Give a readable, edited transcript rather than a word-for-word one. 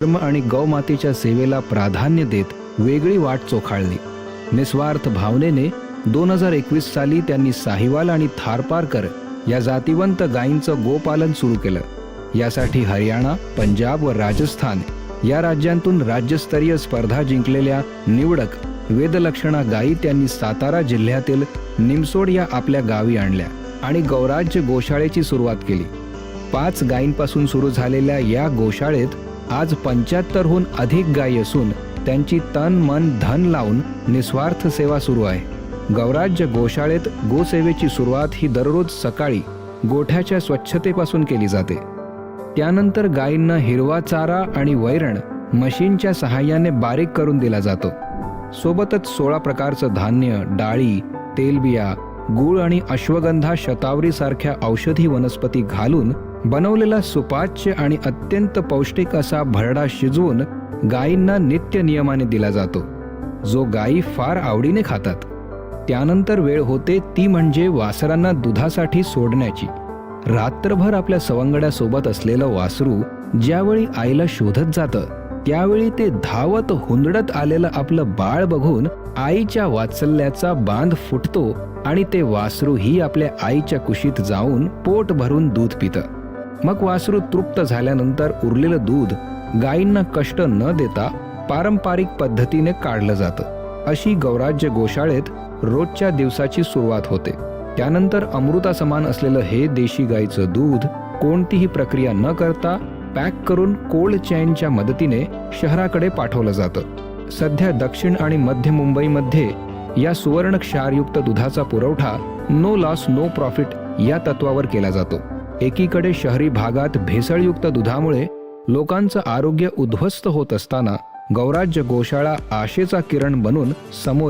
धर्म आणि गौमातेच्या सेवेला प्राधान्य देत वेगळी वाट चोखाळली। निस्वार्थ भावनेने 2021 साली त्यांनी साहिवाल आणि थारपारकर या जातिवंत गायींचं गोपालन सुरू केलं। यासाठी हरियाणा, पंजाब व राजस्थान या राज्यांतून राज्यस्तरीय स्पर्धा जिंकलेल्या निवडक वेदलक्षणा गायी त्यांनी सातारा जिल्ह्यातील निमसोड या आपल्या गावी आणल्या आणि गौराज्य गोशाळेची सुरुवात केली। 5 गायींपासून सुरू झालेल्या या गोशाळेत आज 75हून अधिक गायी असून त्यांची तन मन धन लावून निस्वार्थ सेवा सुरू आहे। गौराज्य गोशाळेत गोसेवेची सुरुवात ही दररोज सकाळी गोठ्याच्या स्वच्छतेपासून केली जाते। त्यानंतर गायींना हिरवा चारा आणि वैरण मशीनच्या सहाय्याने बारीक करून दिला जातो। सोबतच 16 प्रकारचं धान्य, डाळी, तेलबिया, गूळ आणि अश्वगंधा शतावरी सारख्या औषधी वनस्पती घालून बनवलेला सुपाच्य आणि अत्यंत पौष्टिक असा भरडा शिजवून गायींना नित्य नियमाने दिला जातो, जो गायी फार आवडीने खातात। त्यानंतर वेळ होते ती म्हणजे वासरांना दुधासाठी सोडण्याची। रात्रभर आपल्या सवंगड्यासोबत असलेलं वासरू ज्यावेळी आईला शोधत जातं, त्यावेळी ते धावत हुंदडत आलेलं आपलं बाळ बघून आईच्या वात्सल्याचा बांध फुटतो आणि ते वासरू ही आपल्या आईच्या कुशीत जाऊन पोट भरून दूध पितं। मग वासरू तृप्त झाल्यानंतर उरलेलं दूध गायींना कष्ट न देता पारंपरिक पद्धतीने काढलं जातं। अशी गौराज्य गोशाळेत रोजच्या दिवसाची सुरुवात होते। त्यानंतर अमृतासमान असलेलं हे देशी गाईचं दूध कोणतीही प्रक्रिया न करता पॅक करून कोल्ड चेनच्या मदतीने शहराकडे पाठवलं जातं। सध्या दक्षिण आणि मध्य मुंबईमध्ये या सुवर्ण क्षारयुक्त दुधाचा पुरवठा नो लॉस नो प्रॉफिट या तत्वावर केला जातो। एकीकडे शहरी भागात भेसळयुक्त दुधामुळे लोकांचं आरोग्य उद्ध्वस्त होत असताना गौराज्य गोशाळा आशेचा किरण बनून समोर